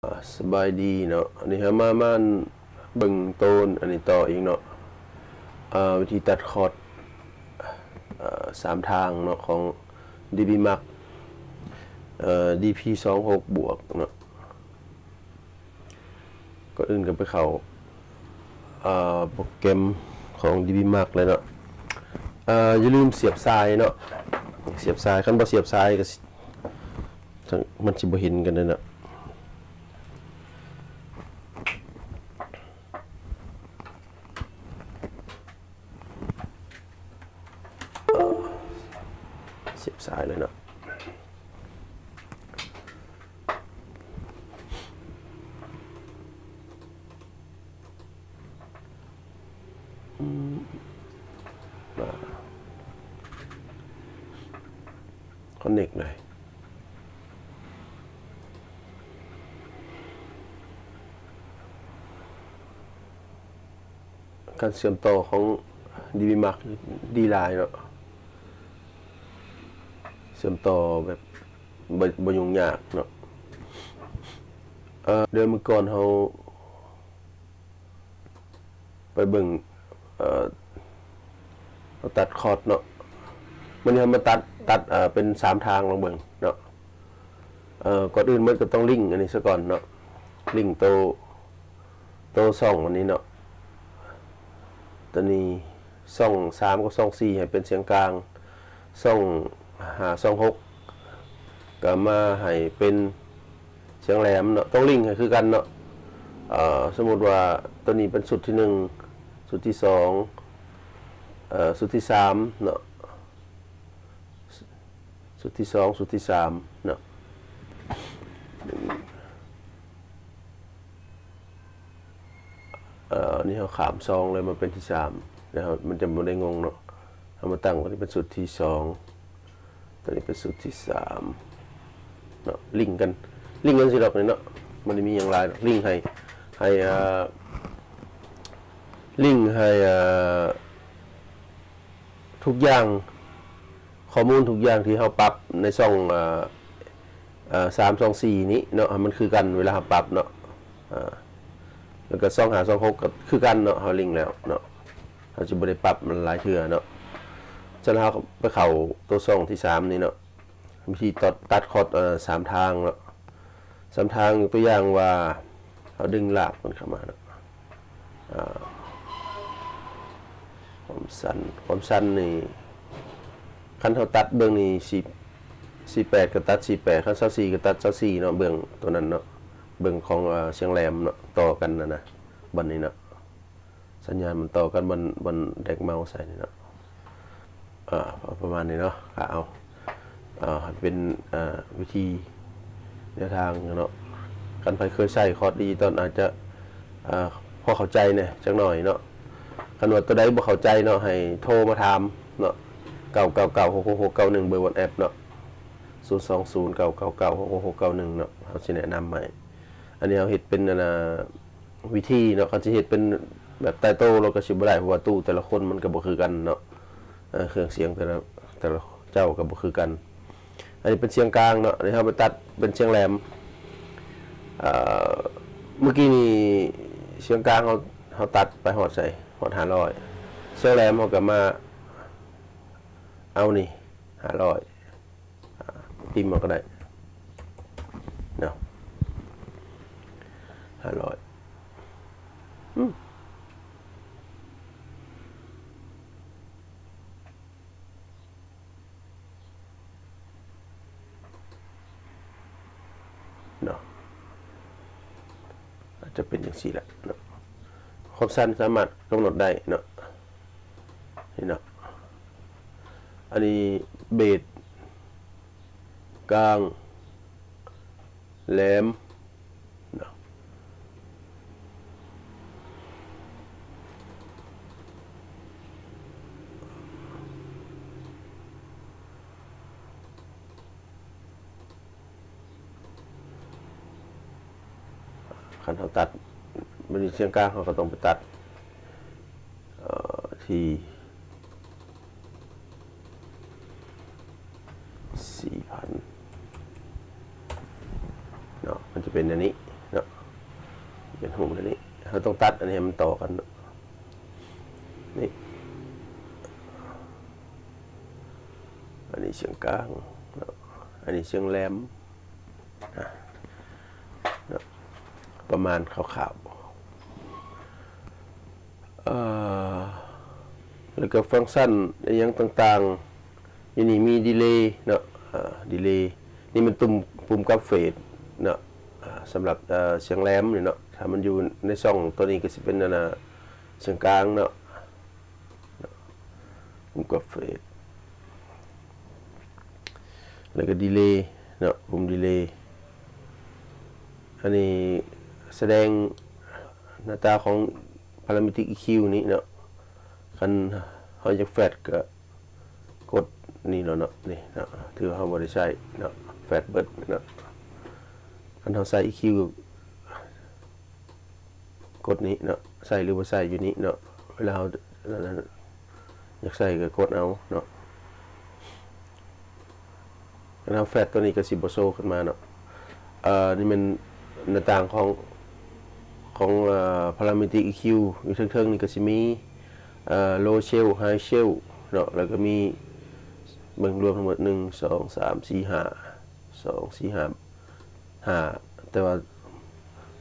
สบายดีเนาะอันนี้ฮะมาเบิ่งโตนอันนี้ต่ออีกเนาะวิธีตัดคอร์ด3 ทางเนาะของ DB Max DP26 บวกเนาะก็อื่นกันไปเข้าโปรแกรมของ DB Max เลยเนาะอย่าลืมเสียบสายเนาะเสียบสายคันบ่เสียบสายก็มันสิบ่เห็นกันเนาะเสียบสายเลยเนาะคอนเนคเลยการเชื่อมต่อของ DB Max ดีไลน์เนาะเชื่อมต่อแบบบ่ยุ่งยากเนาะเดือนเมื่อก่อนเขาไปเบิ่งเราตัดคอร์ดเนาะมันนี้มาตัดเป็น3 ทางลองเบิ่งเนาะก่อนอื่นมันก็ต้องลิงก์อันนี้ซะก่อนเนาะลิงก์โตช่องอันนี้เนาะตัวนี้ช่อง3กับช่อง4ให้เป็นเสียงกลางช่อง5ช่อง6ก็มาให้เป็นเสียงแหลมเนาะต้องลิงก์ให้คือกันเนาะสมมุติว่าตัวนี้เป็นสุดที่1สุดที่2สุดที่3เนาะสุดที่2สุดที่3เนาะนี่เขาขาม2เลยมาเป็นที่3นะครับมันจะไม่ได้งงเนาะเอามาตั้งว่านี่เป็นสุดที่2ตัวนี้เป็นสุดที่3เนาะลิงก์กันสิดอกนี่เนาะมันมีอย่างไรลิงก์ให้ลิงก์ให้ทุกอย่างข้อมูลทุกอย่างที่เขาปรับในช่อง3 2 4นี้เนาะมันคือกันเวลาเขาปรับเนาะแล้วก็ช่อง5 ช่อง6ก็คือกันเนาะเขาลิงก์แล้วเนาะเขาจะบ่ได้ปรับมันหลายเทื่อเนาะฉะนั้นเขาไปเข้าตัวช่องที่3นี่เนาะวิธีตัดคอร์ด3 ทางเนาะ3 ทางตัวอย่างว่าเขาดึงลากมันเข้ามาเนาะความสั้นนี่คันเขาตัดเบื้องนี้48ก็ตัด48คัน24ก็ตัด24เนาะเบื้องตัวนั้นเนาะเบื้องของเสียงแหลมเนาะต่อกันนะบัดนี้เนาะสัญญาณมันต่อกันบนเด็กเมาส์ใส่นี่เนาะประมาณนี้เนาะเอาเป็นวิธีแนวทางเนาะกันไปเคยใช้คอร์ดดิจิตอลอาจจะพอเข้าใจเนี่ยจักหน่อยเนาะคันว่าตัวใดบ่เข้าใจเนาะให้โทรมาถามเนาะ9996691เบอร์ WhatsApp เนาะ02099966691เนาะเฮาสิแนะนำให้อันนี้เฮาเฮ็ดเป็นวิธีเนาะเขาสิเฮ็ดเป็นแบบใต้โต๊ะเราก็สิบ่ได้เพราะว่าตู้แต่ละคนมันก็บ่คือกันเนาะเครื่องเสียงแต่ละเจ้าก็บ่คือกันอันนี้เป็นเสียงกลางเนาะอันนี้เฮาไปตัดเป็นเสียงแหลมเมื่อกี้นี่เสียงกลางเขาตัดไปหอดใส่หอด500เสียงแหลมเขาก็มาเอานี่500พิมพ์มาก็ได้เนาะ500เนาะอาจจะเป็นอย่างสี่แหละเนาะความสั้นสามารถกำหนดได้เนาะนี่เนาะอันนี้เบสกลางแหลมเนาะคันเขาตัดมันเสียงกลางเขาก็ต้องไปตัดที่4,000เนาะมันจะเป็นอันนี้ เนาะเป็นหูอันนี้เราต้องตัดอันนี้ให้มันต่อกันนี่อันนี้เสียงกลางเนาะอันนี้เสียงแหลมประมาณขาวๆแล้วก็ฟังก์ชันอย่างต่างๆอย่างนี้มีดีเลย์เนาะดีเลย์นี่มันปุ่มกับเฟดเนาะสำหรับเสียงแหลมเนาะถ้ามันอยู่ในช่องตัวนี้ก็จะเป็นเสียงกลางเนาะปุ่มกับเฟดแล้วก็ดีเลย์เนาะปุ่มดีเลย์อันนี้แสดงหน้าตาของ Parametric EQ นี้เนาะคันเขาจะแฟดก็กดนี่แล้วเนาะนี่เนาะถือเขาบริใช้เนาะแฟดเบิดเนาะคันเขาใส่ EQ กดนี้เนาะใส่หรือว่าใส่อยู่นี้เนาะเวลาเขาอยากใส่ก็กดเอาเนาะแล้วแฟดตัวนี้ก็สิบโซขึ้นมาเนาะนี่มันหน้าต่างของParametric EQ อยู่เทิงๆนี่ก็สิมีlow shell high shell เนาะแล้วก็มีเบิ่งรวมทั้งหมด1 2 3 4 5 2 4 5 แต่ว่า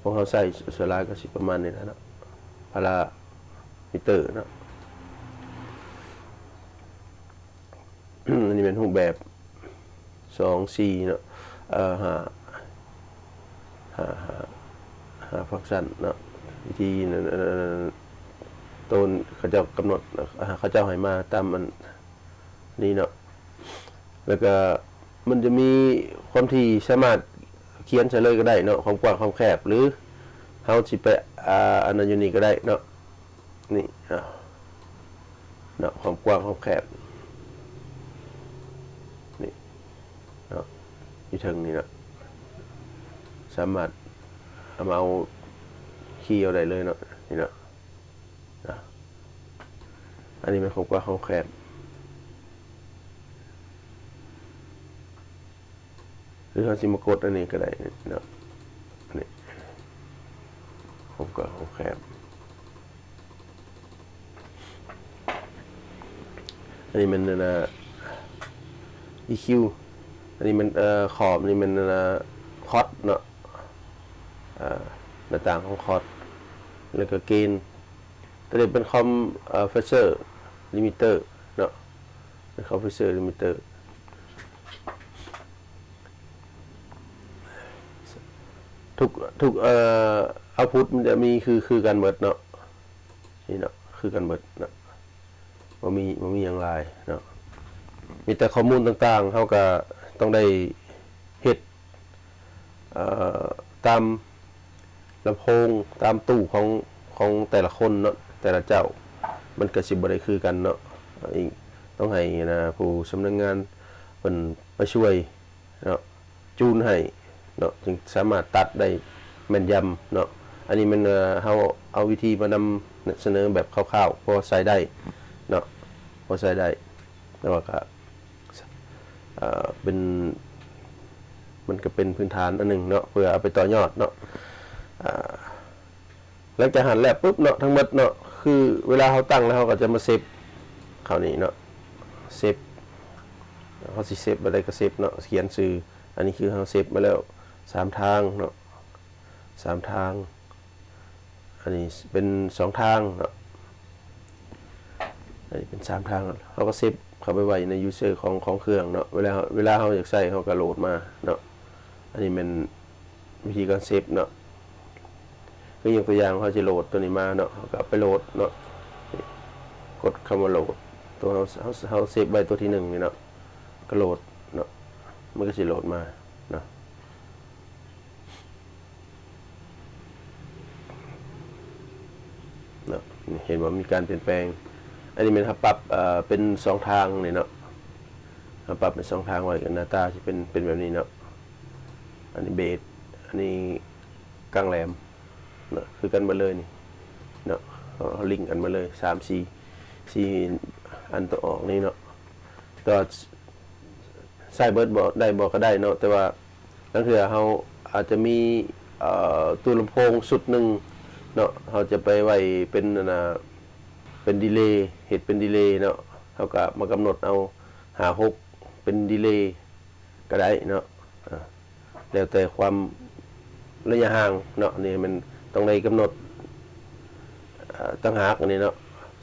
พวกเขาใส่ส่วนหลายก็สิประมาณนี้นะเนาะพารามิเตอร์เนาะ อันนี้เป็นรูปแบบ2 4เนาะหาฟังก์ชันเนาะวิธีต้นเขาจะกำหนดเขาจะให้มาตามมันนี่เนาะแล้วก็มันจะมีความที่สามารถเขียนเฉลยก็ได้เนาะความกว้างความแคบหรือเขาสิไปอันนั้นอยู่นี่ก็ได้เนาะนี่เนาะความกว้างความแคบนี่เนาะอยู่ถึงนี่เนาะสามารถเอาคีย์เอาได้เลยเนาะนี่เนาะอันนี้เป็นความกว้างความแคบหรือเขาสิมากดอันนี้ก็ได้เนาะนี่ความกว้างความแคบอันนี้มันEQ อันนี้มันขอบนี่มันคอร์ดเนาะหน้าต่างของคอร์ดแล้วก็เกณฑ์ตัวนี้เป็นคอมเพรสเซอร์ลิมิเตอร์เนาะเป็นคอมเพรสเซอร์ลิมิเตอร์ทุกเอาพุทมันจะมีคือกันหมดเนาะนี่เนาะคือกันหมดเนาะมันมีอย่างไรเนาะมีแต่ข้อมูลต่างๆเขาก็ต้องได้เฮ็ดตามลำโพงตามตู้ของแต่ละคนเนาะแต่ละเจ้ามันก็สิบ่ได้คือกันเนาะต้องให้ผู้สำนักงานเป็นไปช่วยเนาะจูนให้เนาะจึงสามารถตัดได้แม่นยำเนาะอันนี้มันเขาเอาวิธีมานำเสนอแบบคร่าวๆพอใส่ได้เนาะพอใส่ได้แต่ว่าก็เป็นมันก็เป็นพื้นฐานอันหนึ่งเนาะเพื่อเอาไปต่อยอดเนาะหลังจากหันแล้วปุ๊บเนาะทั้งหมดเนาะคือเวลาเขาตั้งแล้วเขาก็จะมาเซฟคราวนี้เนาะเซฟเขาสิเซฟอะไรก็เซฟเนาะเขียนชื่ออันนี้คือเขาเซฟมาแล้ว3 ทางเนาะ3 ทางอันนี้เป็น2 ทางเนาะอันนี้เป็น3 ทางเขาก็เซฟเข้าไปไว้ในยูเซอร์ของเครื่องเนาะเวลาเขาอยากใส่เขาก็โหลดมาเนาะอันนี้เป็นวิธีการเซฟเนาะคืออย่างตัวอย่างเขาจะโหลดตัวนี้มาเนาะเขาก็ไปโหลดเนาะกดคำว่าโหลดตัวเขาเซฟไว้ตัวที่1นี่เนาะก็โหลดเนาะมันก็จะโหลดมาเนาะเห็นว่ามีการเปลี่ยนแปลงอันนี้มันปรับเป็น2 ทางนี่เนาะปรับเป็น2 ทางไว้กันหน้าตาที่เป็นแบบนี้เนาะอันนี้เบสอันนี้กลางแหลมเนาะคือกันมาเลยนี่เนาะเขาลิงก์กันมาเลย4อันตัวออกนี่เนาะตัวใส่เบิร์ดบอกได้บอกก็ได้เนาะแต่ว่านั่นคือเขาอาจจะมี ตู้ลำโพงสุดหนึ่งเนาะเขาจะไปไว้เป็นเป็นดีเลย์เห็ดเป็นดีเลย์เนาะเขาก็มากำหนดเอา56เป็นดีเลย์ก็ได้เนาะแล้วแต่ความระยะห่างเนาะนี่มันต้องได้กำหนดตั้งหากอันนี้เนาะ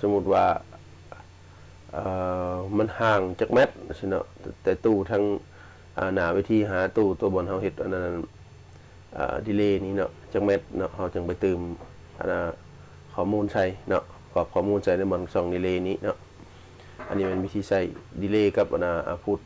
สมมุติว่ามันห่างจากเมตรเนาะแต่ตู้ทางหน้าเวทีหาตู้ตัวบนเฮาเฮ็ดอันนั้นดีเลย์นี้เนาะจากเมตรเนาะเฮาจึงไปเติมข้อมูลใส่เนาะกรอบข้อมูลใส่ในบน2ดีเลย์นี้เนาะอันนี้เป็นวิธีใส่ดีเลย์กับพูด